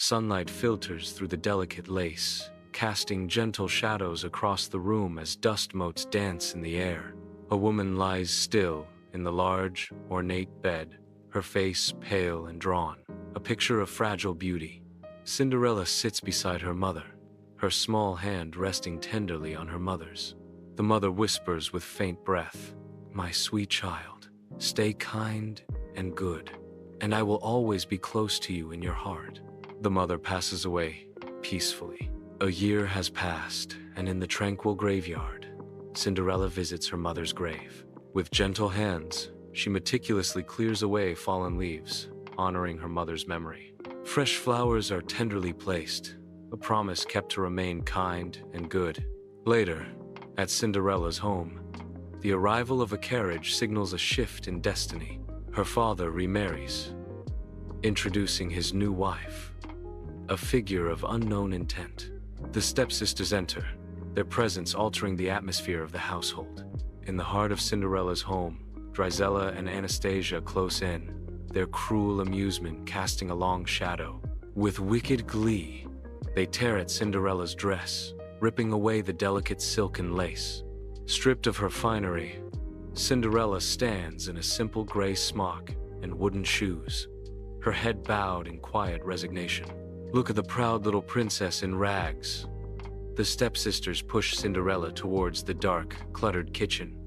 Sunlight filters through the delicate lace, casting gentle shadows across the room as dust motes dance in the air. A woman lies still in the large, ornate bed, her face pale and drawn, a picture of fragile beauty. Cinderella sits beside her mother, her small hand resting tenderly on her mother's. The mother whispers with faint breath, "My sweet child, stay kind and good, and I will always be close to you in your heart." The mother passes away peacefully. A year has passed, and in the tranquil graveyard, Cinderella visits her mother's grave. With gentle hands, she meticulously clears away fallen leaves, honoring her mother's memory. Fresh flowers are tenderly placed, a promise kept to remain kind and good. Later, at Cinderella's home, the arrival of a carriage signals a shift in destiny. Her father remarries, introducing his new wife, a figure of unknown intent. The stepsisters enter, their presence altering the atmosphere of the household. In the heart of Cinderella's home, Drizella and Anastasia close in, their cruel amusement casting a long shadow. With wicked glee, they tear at Cinderella's dress, ripping away the delicate silken lace. Stripped of her finery, Cinderella stands in a simple gray smock and wooden shoes, her head bowed in quiet resignation. Look at the proud little princess in rags. The stepsisters push Cinderella towards the dark, cluttered kitchen,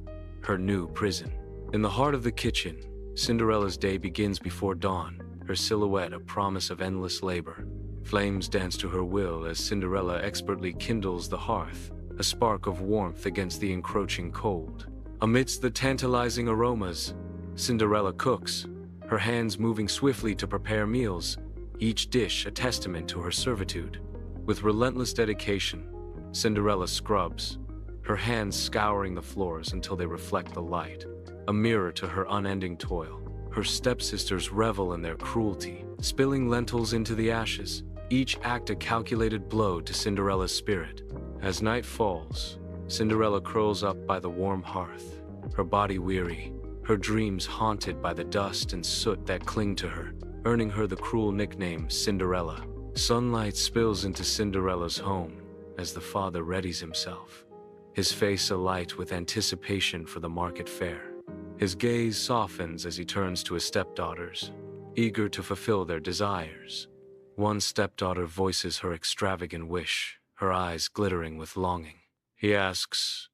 her new prison. In the heart of the kitchen, Cinderella's day begins before dawn, her silhouette a promise of endless labor. Flames dance to her will as Cinderella expertly kindles the hearth, a spark of warmth against the encroaching cold. Amidst the tantalizing aromas, Cinderella cooks, her hands moving swiftly to prepare meals, each dish a testament to her servitude. With relentless dedication, Cinderella scrubs, her hands scouring the floors until they reflect the light, a mirror to her unending toil. Her stepsisters revel in their cruelty, spilling lentils into the ashes, each act a calculated blow to Cinderella's spirit. As night falls, Cinderella curls up by the warm hearth, her body weary, her dreams haunted by the dust and soot that cling to her, earning her the cruel nickname Cinderella. Sunlight spills into Cinderella's home as the father readies himself, his face alight with anticipation for the market fair. His gaze softens as he turns to his stepdaughters, eager to fulfill their desires. One stepdaughter voices her extravagant wish, her eyes glittering with longing. He asks,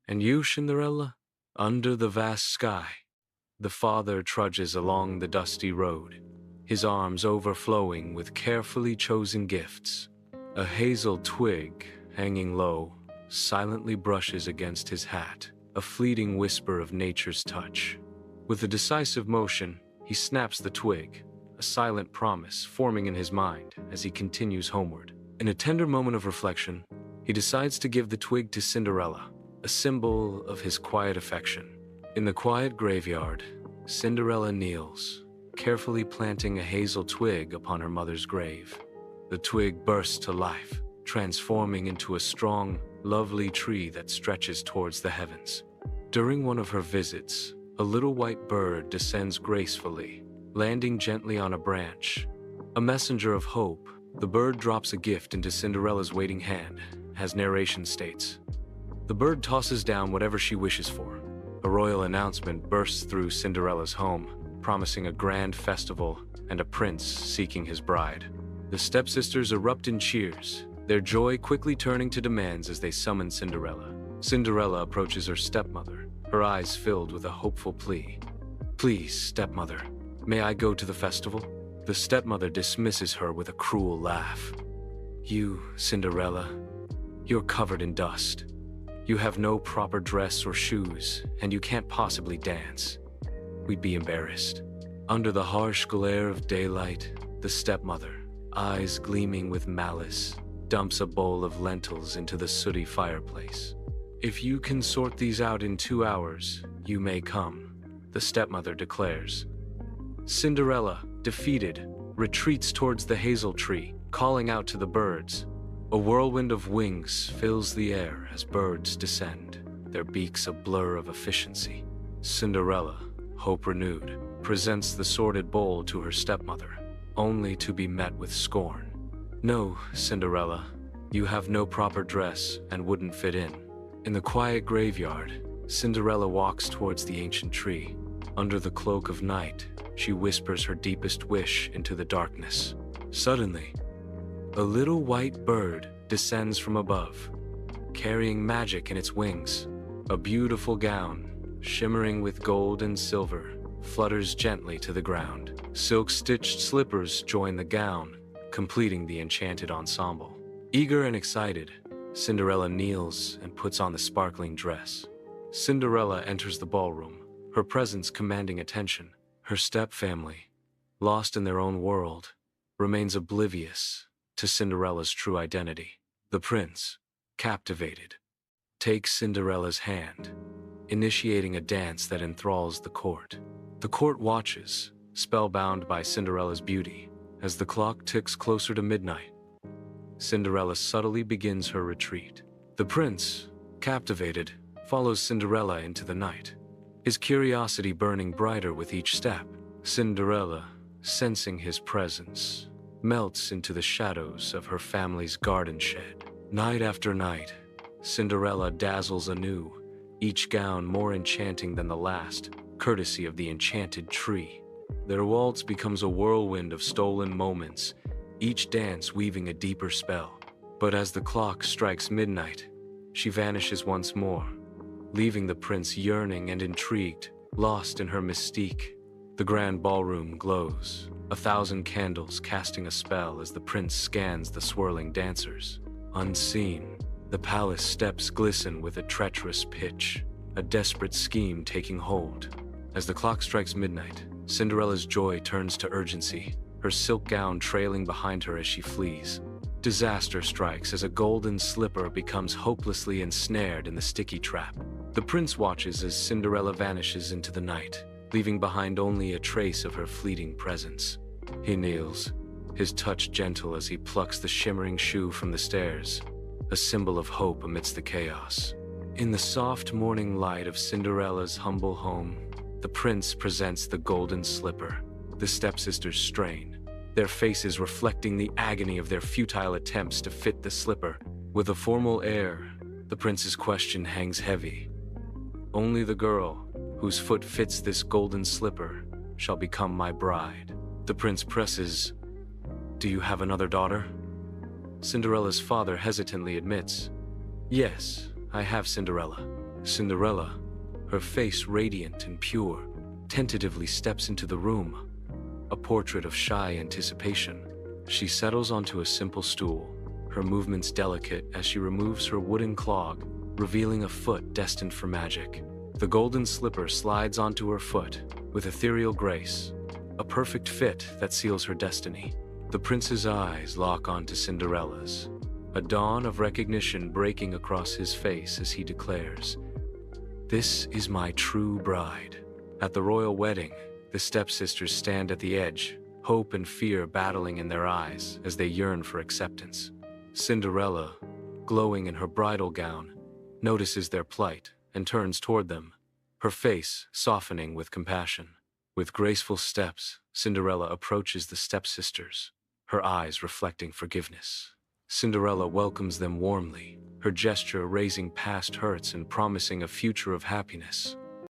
"And you, Cinderella?" Under the vast sky, the father trudges along the dusty road, his arms overflowing with carefully chosen gifts. A hazel twig, hanging low, silently brushes against his hat, a fleeting whisper of nature's touch. With a decisive motion, he snaps the twig, a silent promise forming in his mind as he continues homeward. In a tender moment of reflection, he decides to give the twig to Cinderella, a symbol of his quiet affection. In the quiet graveyard, Cinderella kneels, carefully planting a hazel twig upon her mother's grave. The twig bursts to life, transforming into a strong, lovely tree that stretches towards the heavens. During one of her visits, a little white bird descends gracefully, landing gently on a branch. A messenger of hope, the bird drops a gift into Cinderella's waiting hand, as narration states. The bird tosses down whatever she wishes for. A royal announcement bursts through Cinderella's home, promising a grand festival and a prince seeking his bride. The stepsisters erupt in cheers, their joy quickly turning to demands as they summon Cinderella. Cinderella approaches her stepmother, her eyes filled with a hopeful plea. "Please, stepmother, may I go to the festival?" The stepmother dismisses her with a cruel laugh. "You, Cinderella, you're covered in dust. You have no proper dress or shoes, and you can't possibly dance. We'd be embarrassed." Under the harsh glare of daylight, the stepmother, eyes gleaming with malice, dumps a bowl of lentils into the sooty fireplace. "If you can sort these out in 2 hours, you may come," the stepmother declares. Cinderella, defeated, retreats towards the hazel tree, calling out to the birds. A whirlwind of wings fills the air as birds descend, their beaks a blur of efficiency. Cinderella, hope renewed, presents the sordid bowl to her stepmother, only to be met with scorn. "No, Cinderella, you have no proper dress and wouldn't fit in." In the quiet graveyard, Cinderella walks towards the ancient tree. Under the cloak of night, she whispers her deepest wish into the darkness. Suddenly, a little white bird descends from above, carrying magic in its wings. A beautiful gown, shimmering with gold and silver, flutters gently to the ground. Silk-stitched slippers join the gown, completing the enchanted ensemble. Eager and excited, Cinderella kneels and puts on the sparkling dress. Cinderella enters the ballroom, her presence commanding attention. Her step-family, lost in their own world, remains oblivious to Cinderella's true identity. The prince, captivated, takes Cinderella's hand, initiating a dance that enthralls the court. The court watches, spellbound by Cinderella's beauty. As the clock ticks closer to midnight, Cinderella subtly begins her retreat. The prince, captivated, follows Cinderella into the night, his curiosity burning brighter with each step. Cinderella, sensing his presence, melts into the shadows of her family's garden shed. Night after night, Cinderella dazzles anew, each gown more enchanting than the last, courtesy of the enchanted tree. Their waltz becomes a whirlwind of stolen moments, each dance weaving a deeper spell. But as the clock strikes midnight, she vanishes once more, leaving the prince yearning and intrigued, lost in her mystique. The grand ballroom glows, 1,000 candles casting a spell as the prince scans the swirling dancers. Unseen, the palace steps glisten with a treacherous pitch, a desperate scheme taking hold. As the clock strikes midnight, Cinderella's joy turns to urgency, her silk gown trailing behind her as she flees. Disaster strikes as a golden slipper becomes hopelessly ensnared in the sticky trap. The prince watches as Cinderella vanishes into the night, leaving behind only a trace of her fleeting presence. He kneels, his touch gentle as he plucks the shimmering shoe from the stairs, a symbol of hope amidst the chaos. In the soft morning light of Cinderella's humble home, the prince presents the golden slipper. The stepsisters strain, their faces reflecting the agony of their futile attempts to fit the slipper. With a formal air, the prince's question hangs heavy. Only the girl, whose foot fits this golden slipper, shall become my bride. The prince presses, "Do you have another daughter?" Cinderella's father hesitantly admits, "Yes, I have, Cinderella." Cinderella, her face radiant and pure, tentatively steps into the room, a portrait of shy anticipation. She settles onto a simple stool, her movements delicate as she removes her wooden clog, revealing a foot destined for magic. The golden slipper slides onto her foot with ethereal grace, a perfect fit that seals her destiny. The prince's eyes lock onto Cinderella's, a dawn of recognition breaking across his face as he declares, "This is my true bride." At the royal wedding, the stepsisters stand at the edge, hope and fear battling in their eyes as they yearn for acceptance. Cinderella, glowing in her bridal gown, notices their plight and turns toward them, her face softening with compassion. With graceful steps, Cinderella approaches the stepsisters, her eyes reflecting forgiveness. Cinderella welcomes them warmly, her gesture raising past hurts and promising a future of happiness.